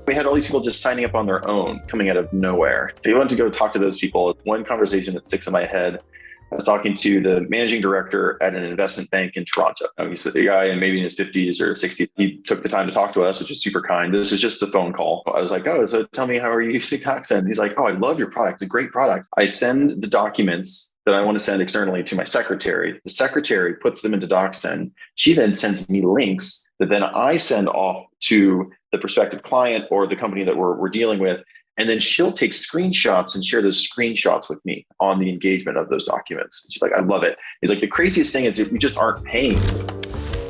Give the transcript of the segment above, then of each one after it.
We had all these people just signing up on their own, coming out of nowhere. So you went to go talk to those people. One conversation that sticks in my head, I was talking to the managing director at an investment bank in Toronto. He's a guy in maybe in his 50s or 60s. He took the time to talk to us, which is super kind. This is just a phone call. I was like, so tell me, how are you using DocSend? He's like, I love your product. It's a great product. I send the documents that I want to send externally to my secretary. The secretary puts them into DocSend. She then sends me links that then I send off to the prospective client or the company that we're dealing with. And then she'll take screenshots and share those screenshots with me on the engagement of those documents. She's like, I love it. He's like, the craziest thing is that we just aren't paying.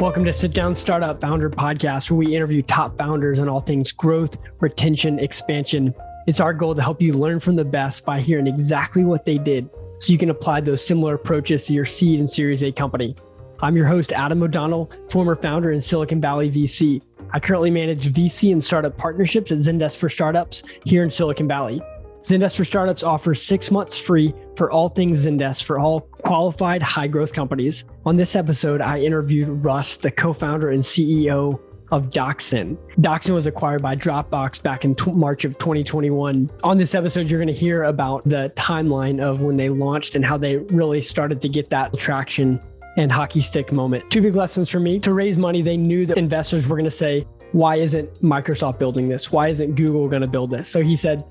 Welcome to Sit Down Startup Founder Podcast, where we interview top founders on all things growth, retention, expansion. It's our goal to help you learn from the best by hearing exactly what they did so you can apply those similar approaches to your seed and Series A company. I'm your host, Adam O'Donnell, former founder in Silicon Valley VC. I currently manage VC and startup partnerships at Zendesk for Startups here in Silicon Valley. Zendesk for Startups offers 6 months free for all things Zendesk for all qualified high growth companies. On this episode, I interviewed Russ, the co-founder and CEO of DocSend. DocSend was acquired by Dropbox back in March of 2021. On this episode, you're going to hear about the timeline of when they launched and how they really started to get that traction and hockey stick moment. 2 big lessons for me. To raise money, they knew that investors were going to say, why isn't Microsoft building this? Why isn't Google going to build this? So he said,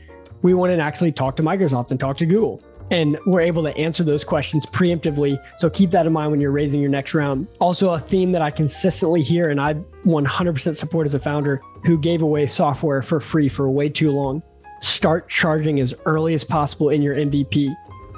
we want to actually talk to Microsoft and talk to Google. And we're able to answer those questions preemptively. So keep that in mind when you're raising your next round. Also, a theme that I consistently hear, and I 100% support as a founder who gave away software for free for way too long. Start charging as early as possible in your MVP.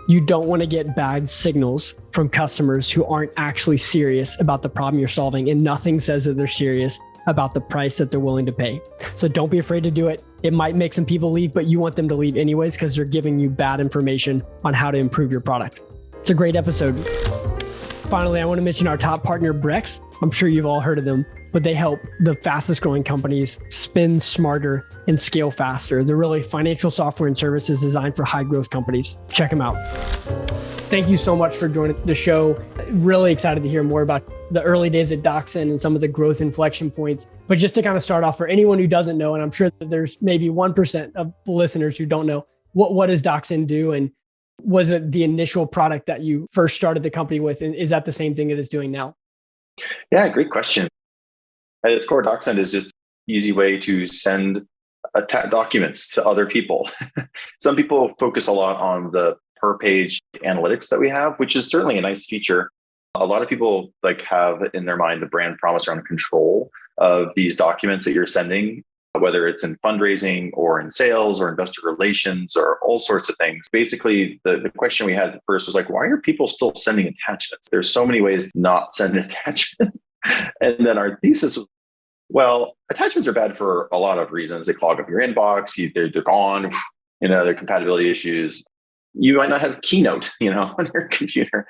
You don't want to get bad signals from customers who aren't actually serious about the problem you're solving, and nothing says that they're serious about the price that they're willing to pay. So don't be afraid to do it. It might make some people leave, but you want them to leave anyways because they're giving you bad information on how to improve your product. It's a great episode. Finally, I want to mention our top partner, Brex. I'm sure you've all heard of them, but they help the fastest growing companies spin smarter and scale faster. They're really financial software and services designed for high growth companies. Check them out. Thank you so much for joining the show. Really excited to hear more about the early days at DocSend and some of the growth inflection points. But just to kind of start off, for anyone who doesn't know, and I'm sure that there's maybe 1% of listeners who don't know, what does DocSend do? And was it the initial product that you first started the company with? And is that the same thing it is doing now? Yeah, great question. At its core, DocSend is just an easy way to send documents to other people. Some people focus a lot on the per page analytics that we have, which is certainly a nice feature. A lot of people have in their mind the brand promise around control of these documents that you're sending, whether it's in fundraising or in sales or investor relations or all sorts of things. Basically, the question we had at first was why are people still sending attachments? There's so many ways to not send an attachment. And then our thesis was, well, attachments are bad for a lot of reasons. They clog up your inbox, they're gone, there are compatibility issues. You might not have Keynote, on your computer.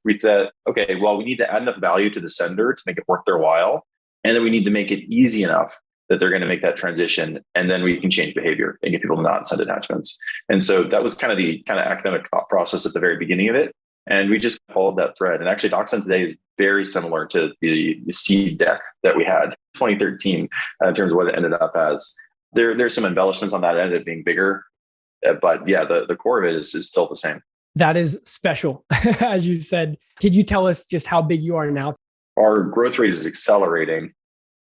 We said, okay, well, we need to add enough value to the sender to make it worth their while. And then we need to make it easy enough that they're going to make that transition. And then we can change behavior and get people to not send attachments. And so that was kind of the academic thought process at the very beginning of it. And we just followed that thread. And actually, DocSend today is very similar to the seed deck that we had in 2013 in terms of what it ended up as. There's some embellishments on that end of being bigger. But yeah, the core of it is still the same. That is special. As you said, could you tell us just how big you are now? Our growth rate is accelerating.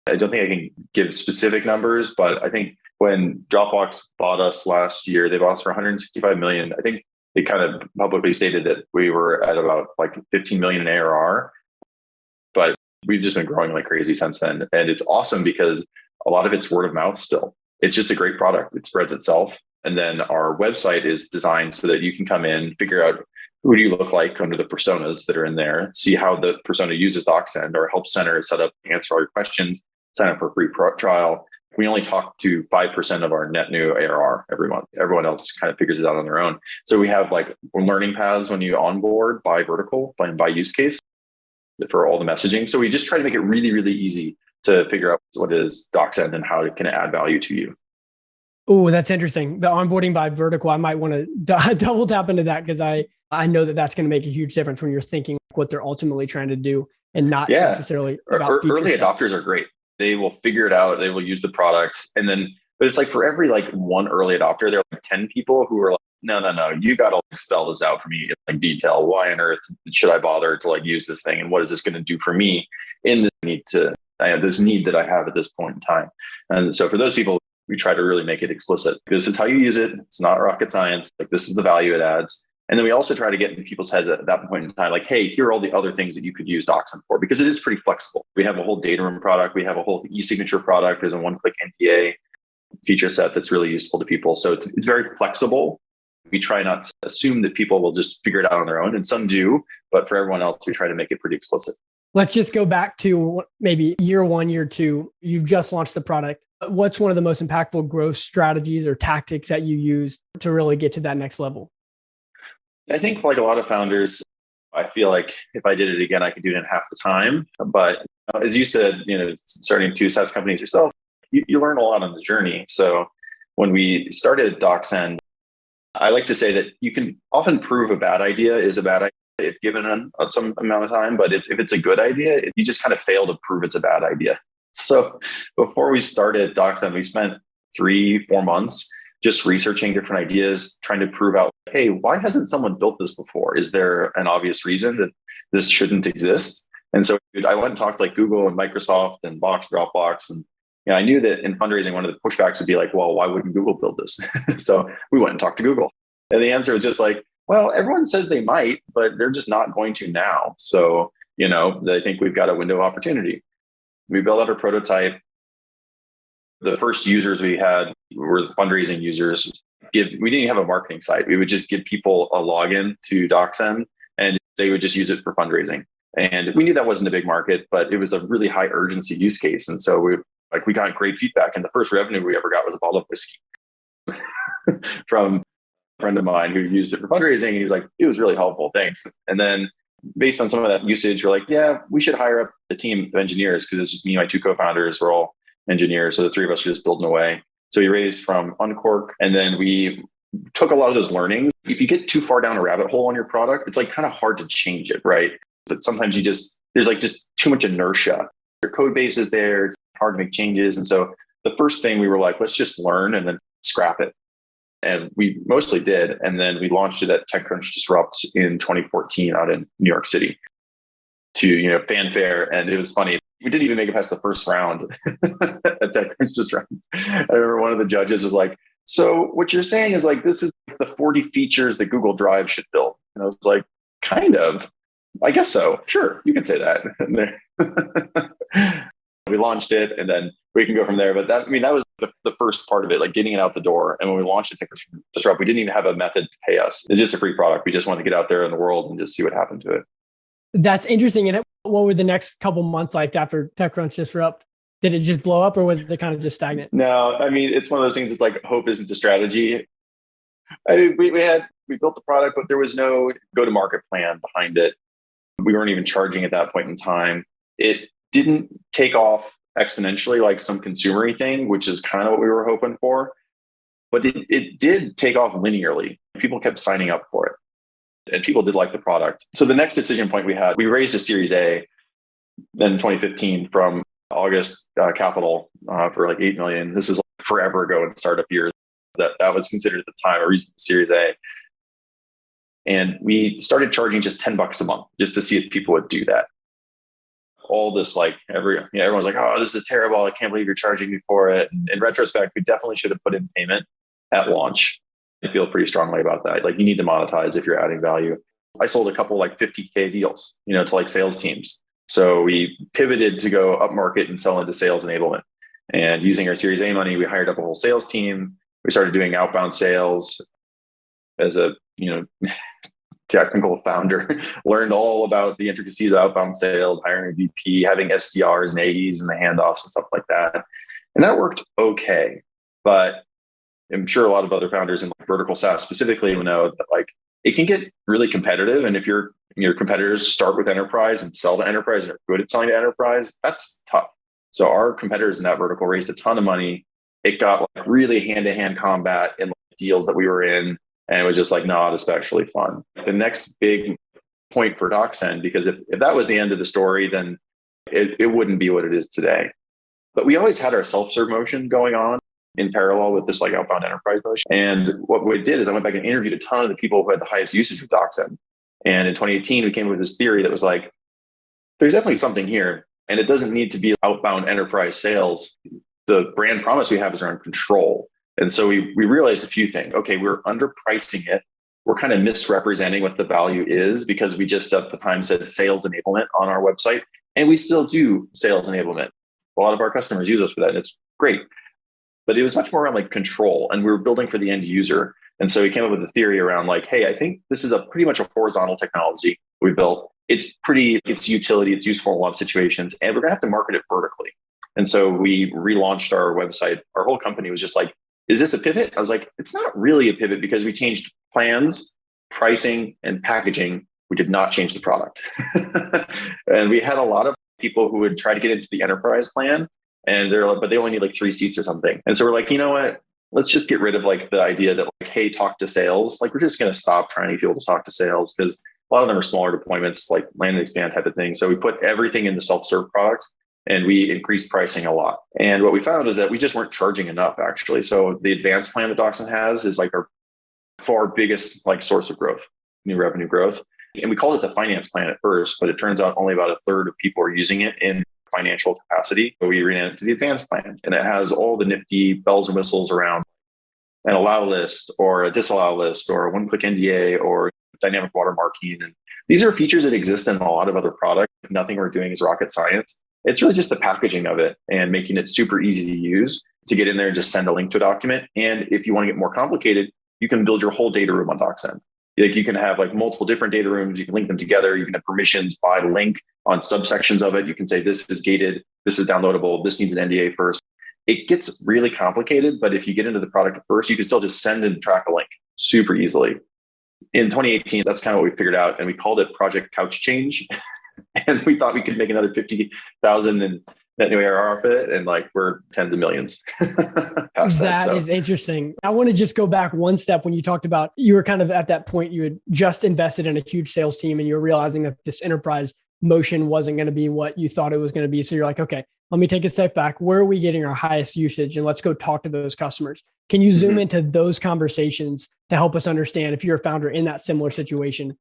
I don't think I can give specific numbers, but I think when Dropbox bought us last year, they bought us for $165 million. I think they kind of publicly stated that we were at about 15 million in ARR, but we've just been growing like crazy since then. And it's awesome because a lot of it's word of mouth still. It's just a great product. It spreads itself. And then our website is designed so that you can come in, figure out who do you look like under the personas that are in there, see how the persona uses DocSend. Our help center is set up to answer all your questions, sign up for a free trial. We only talk to 5% of our net new ARR every month. Everyone else kind of figures it out on their own. So we have learning paths when you onboard by vertical, by use case for all the messaging. So we just try to make it really, really easy to figure out what is DocSend and how it can add value to you. Oh, that's interesting. The onboarding by vertical, I might want to double tap into that because I know that that's going to make a huge difference when you're thinking what they're ultimately trying to do and not necessarily about early adopters are great. They will figure it out. They will use the products. And then But it's like for every like one early adopter, there are like 10 people who are like, no, you got to like spell this out for me in like detail. Why on earth should I bother to like use this thing? And what is this going to do for me in the need to, I have this need that I have at this point in time. And so for those people, we try to really make it explicit. This is how you use it. It's not rocket science. Like this is the value it adds. And then we also try to get in people's heads at that point in time, like, hey, here are all the other things that you could use DocSend for, because it is pretty flexible. We have a whole data room product. We have a whole e-signature product. There's a one-click NDA feature set that's really useful to people. So it's very flexible. We try not to assume that people will just figure it out on their own, and some do, but for everyone else, we try to make it pretty explicit. Let's just go back to maybe year one, year two. You've just launched the product. What's one of the most impactful growth strategies or tactics that you use to really get to that next level? I think like a lot of founders, I feel like if I did it again, I could do it in half the time. But as you said, starting two SaaS companies yourself, you learn a lot on the journey. So when we started DocSend, I like to say that you can often prove a bad idea is a bad idea if given some amount of time. But if it's a good idea, you just kind of fail to prove it's a bad idea. So before we started DocSend, we spent 3-4 months just researching different ideas, trying to prove out, hey, why hasn't someone built this before? Is there an obvious reason that this shouldn't exist? And so I went and talked to like Google and Microsoft and Dropbox. And I knew that in fundraising, one of the pushbacks would be like, well, why wouldn't Google build this? So we went and talked to Google. And the answer was just like, well, everyone says they might, but they're just not going to now. So, I think we've got a window of opportunity. We built out a prototype. The first users we had were the fundraising users. We didn't have a marketing site. We would just give people a login to DocSend and they would just use it for fundraising. And we knew that wasn't a big market, but it was a really high urgency use case. And so we got great feedback. And the first revenue we ever got was a bottle of whiskey from a friend of mine who used it for fundraising. And he was like, it was really helpful. Thanks. And then based on some of that usage, we're like, yeah, we should hire up a team of engineers because it's just me and my two co-founders are all engineers. So the three of us are just building away. So we raised from Uncork, and then we took a lot of those learnings. If you get too far down a rabbit hole on your product, it's like kind of hard to change it, right? But sometimes there's like just too much inertia. Your code base is there. It's hard to make changes. And so the first thing we were like, let's just learn and then scrap it. And we mostly did. And then we launched it at TechCrunch Disrupt in 2014 out in New York City to, fanfare. And it was funny. We didn't even make it past the first round at TechCrunch Disrupt. I remember one of the judges was like, so what you're saying is like, this is the 40 features that Google Drive should build. And I was like, kind of, I guess so. Sure, you can say that. We launched it and then we can go from there. But that was the first part of it, like getting it out the door. And when we launched it, TechCrunch Disrupt, we didn't even have a method to pay us. It's just a free product. We just wanted to get out there in the world and just see what happened to it. That's interesting. And what were the next couple months like after TechCrunch Disrupt? Did it just blow up or was it kind of just stagnant? No, it's one of those things. It's like hope isn't a strategy. We built the product, but there was no go-to-market plan behind it. We weren't even charging at that point in time. It didn't take off exponentially like some consumer-y thing, which is kind of what we were hoping for. But it did take off linearly. People kept signing up for it. And people did like the product. So the next decision point we raised a Series A then in 2015 from August Capital for like 8 million. This is like forever ago in startup years. That was considered at the time a reasonable Series A. And we started charging just $10 a month just to see if people would do that. All this everyone's like, oh, this is terrible. I can't believe you're charging me for it. And in retrospect, we definitely should have put in payment at launch. I feel pretty strongly about that. Like you need to monetize if you're adding value. I sold a couple like 50K deals, to like sales teams. So we pivoted to go up market and sell into sales enablement. And using our Series A money, we hired up a whole sales team. We started doing outbound sales as a, technical founder, learned all about the intricacies of outbound sales, hiring a VP, having SDRs and AEs and the handoffs and stuff like that. And that worked okay. But I'm sure a lot of other founders in like vertical SaaS specifically will know that like it can get really competitive. And if your competitors start with enterprise and sell to enterprise and are good at selling to enterprise, that's tough. So our competitors in that vertical raised a ton of money. It got like really hand-to-hand combat in like deals that we were in. And it was just like not especially fun. The next big point for DocSend, because if that was the end of the story, then it wouldn't be what it is today. But we always had our self-serve motion going on. in parallel with this like outbound enterprise motion. And what we did is I went back and interviewed a ton of the people who had the highest usage of DocSend. And in 2018, we came up with this theory that was like, there's definitely something here. And it doesn't need to be outbound enterprise sales. The brand promise we have is around control. And so we realized a few things. Okay, we're underpricing it. We're kind of misrepresenting what the value is because we just at the time said sales enablement on our website. And we still do sales enablement. A lot of our customers use us for that, and it's great. But it was much more around like control, and we were building for the end user. And so we came up with a theory around like, hey, I think this is a pretty much a horizontal technology we built. It's utility, it's useful in a lot of situations, and we're gonna have to market it vertically. And so we relaunched our website. Our whole company was just like, is this a pivot? I was like, it's not really a pivot because we changed plans, pricing, and packaging. We did not change the product. And we had a lot of people who would try to get into the enterprise plan, and they're like, but they only need like 3 seats or something. And so we're like, you know what? Let's just get rid of like the idea that like, hey, talk to sales. Like we're just going to stop trying to get people to talk to sales because a lot of them are smaller deployments, like land and expand type of thing. So we put everything in the self-serve product and we increased pricing a lot. And what we found is that we just weren't charging enough actually. So the advanced plan that DocSend has is like our far biggest like source of growth, new revenue growth. And we called it the finance plan at first, but it turns out only about a third of people are using it in financial capacity. So we renamed it to the advanced plan. And it has all the nifty bells and whistles around an allow list or a disallow list or a one-click NDA or dynamic watermarking. And these are features that exist in a lot of other products. Nothing we're doing is rocket science. It's really just the packaging of it and making it super easy to use to get in there and just send a link to a document. And if you want to get more complicated, you can build your whole data room on DocSend. Like you can have like multiple different data rooms. You can link them together. You can have permissions by link on subsections of it. You can say this is gated, this is downloadable, this needs an NDA first. It gets really complicated, but if you get into the product first, you can still just send and track a link super easily. In 2018, that's kind of what we figured out, and we called it Project Couch Change. And we thought we could make another 50,000 in net new ARR off it, and like we're tens of millions. That is interesting. I want to just go back one step when you talked about you were kind of at that point, you had just invested in a huge sales team and you were realizing that this enterprise motion wasn't going to be what you thought it was going to be. So you're like, okay, let me take a step back. Where are we getting our highest usage? And let's go talk to those customers. Can you zoom into those conversations to help us understand if you're a founder in that similar situation?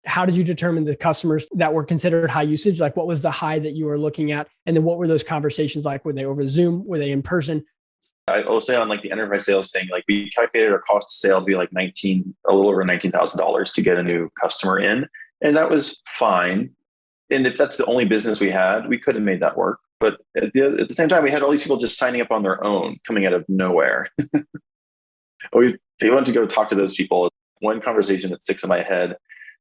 How did you determine the customers that were considered high usage? Like what was the high that you were looking at? And then what were those conversations like? Were they over Zoom? Were they in person? I will say on like the enterprise sales thing, like we calculated our cost of sale to be like a little over $19,000 to get a new customer in. And that was fine. And if that's the only business we had, we could have made that work. But at the same time, we had all these people just signing up on their own, coming out of nowhere. We went to go talk to those people. One conversation that sticks in my head,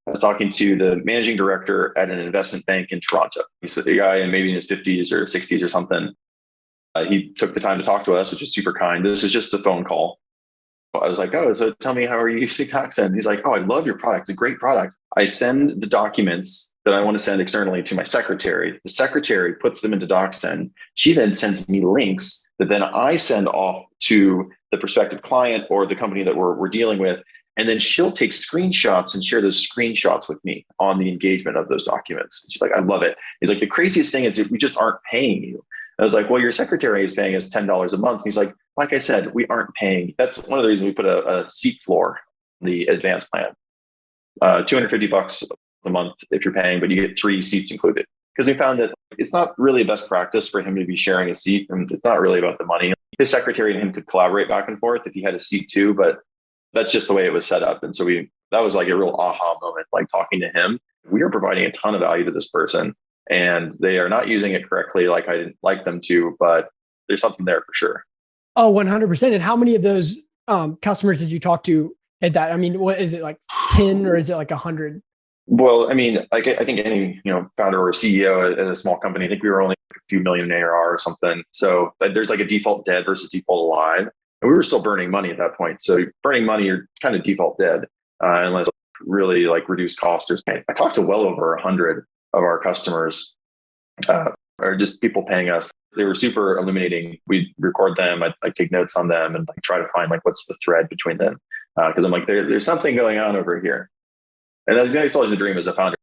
I was talking to the managing director at an investment bank in Toronto. He's a guy in maybe in his 50s or 60s or something. He took the time to talk to us, which is super kind. This is just a phone call. I was like, oh, so tell me, how are you using DocSend? He's like, oh, I love your product. It's a great product. I send the documents that I want to send externally to my secretary. The secretary puts them into DocSend. She then sends me links that then I send off to the prospective client or the company that we're dealing with. And then she'll take screenshots and share those screenshots with me on the engagement of those documents. She's like, I love it. He's like, the craziest thing is that we just aren't paying you. I was like, well, your secretary is paying us $10 a month. He's like I said, we aren't paying. That's one of the reasons we put a seat floor in the advanced plan. $250 a month if you're paying, but you get 3 seats included. Because we found that it's not really best practice for him to be sharing a seat. And it's not really about the money. His secretary and him could collaborate back and forth if he had a seat too, but that's just the way it was set up. And so that was like a real aha moment, like talking to him. We are providing a ton of value to this person and they are not using it correctly like I didn't like them to, but there's something there for sure. Oh, 100%. And how many of those customers did you talk to at that? I mean, what is it, like 10 or is it like 100? Well, I mean, like I think any founder or CEO at a small company, I think we were only a few million in ARR or something. So there's like a default dead versus default alive. And we were still burning money at that point. So burning money, you're kind of default dead unless really like reduced costs. I talked to well over 100 of our customers or just people paying us. They were super illuminating. We'd record them. I'd like take notes on them and like try to find like what's the thread between them. Because I'm like, there's something going on over here. And that's always the dream as a founder.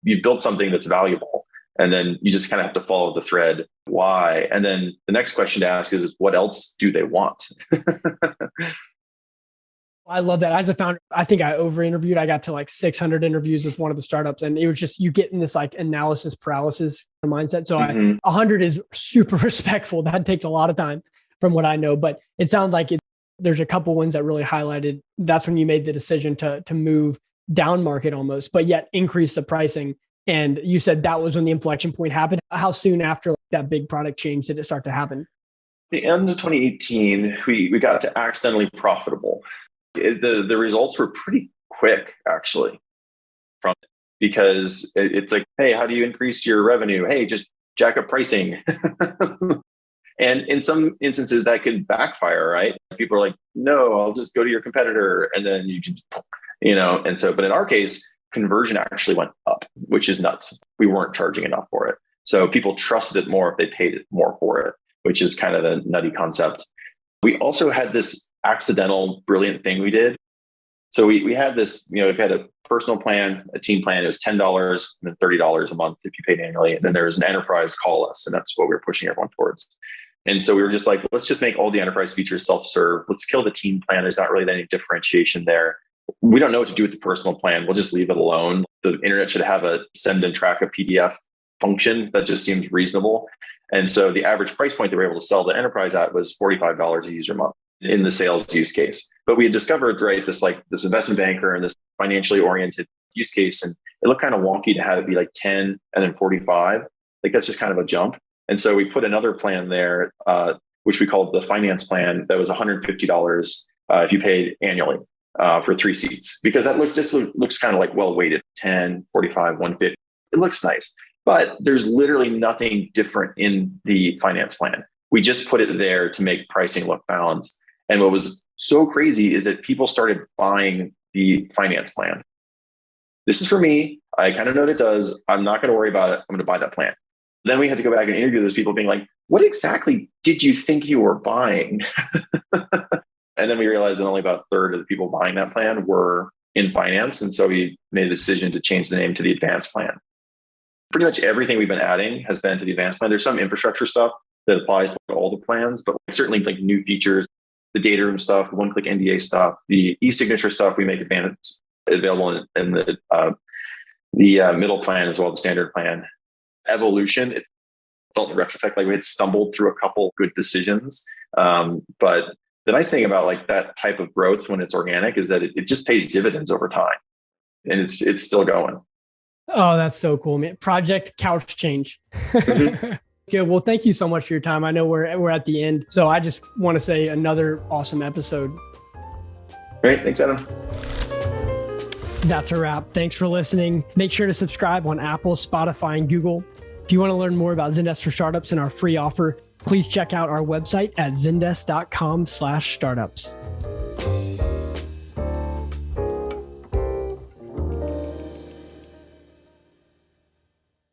You build something that's valuable and then you just kind of have to follow the thread Why? And then the next question to ask is what else do they want? I love that. As a founder, I think I over-interviewed. I got to like 600 interviews with one of the startups, and it was just, you get in this like analysis paralysis mindset. So 100 is super respectful. That takes a lot of time from what I know, but it sounds like there's a couple ones that really highlighted. That's when you made the decision to move down market almost, but yet increase the pricing. And you said that was when the inflection point happened. How soon after that big product change did it start to happen? The end of 2018, we got to accidentally profitable. The results were pretty quick, actually, because it's like, hey, how do you increase your revenue? Hey, just jack up pricing. And in some instances that could backfire, right? People are like, no, I'll just go to your competitor. And then you just, and so, but in our case, conversion actually went up, which is nuts. We weren't charging enough for it. So people trusted it more if they paid more for it, which is kind of a nutty concept. We also had this accidental, brilliant thing we did. So we had this, we had a personal plan, a team plan. It was $10 and then $30 a month if you paid annually. And then there was an enterprise call us, and that's what we were pushing everyone towards. And so we were just like, let's just make all the enterprise features self-serve. Let's kill the team plan. There's not really any differentiation there. We don't know what to do with the personal plan. We'll just leave it alone. The internet should have a send and track a PDF function. That just seems reasonable. And so the average price point that we were able to sell the enterprise at was $45 a user month in the sales use case. But we had discovered, right, this investment banker and this financially oriented use case. And it looked kind of wonky to have it be like 10 and then 45. Like that's just kind of a jump. And so we put another plan there, which we called the finance plan, that was $150 if you paid annually for 3 seats, because that looks kind of like well weighted, 10, 45, 150. It looks nice, but there's literally nothing different in the finance plan. We just put it there to make pricing look balanced. And what was so crazy is that people started buying the finance plan. This is for me. I kind of know what it does. I'm not going to worry about it. I'm going to buy that plan. Then we had to go back and interview those people being like, what exactly did you think you were buying? And then we realized that only about a third of the people buying that plan were in finance. And so we made a decision to change the name to the advanced plan. Pretty much everything we've been adding has been to the advanced plan. There's some infrastructure stuff that applies to all the plans, but certainly like new features, the data room stuff, the one-click NDA stuff, the e-signature stuff, we make available in the middle plan as well, the standard plan. Evolution, it felt in retrospect like we had stumbled through a couple good decisions. But the nice thing about like that type of growth when it's organic is that it just pays dividends over time, and it's still going. Oh, that's so cool, man. Project Couch Change. Good. Well, thank you so much for your time. I know we're at the end, so I just want to say another awesome episode. Great. Thanks, Adam. That's a wrap. Thanks for listening. Make sure to subscribe on Apple, Spotify, and Google. If you want to learn more about Zendesk for Startups and our free offer, please check out our website at zendesk.com/startups.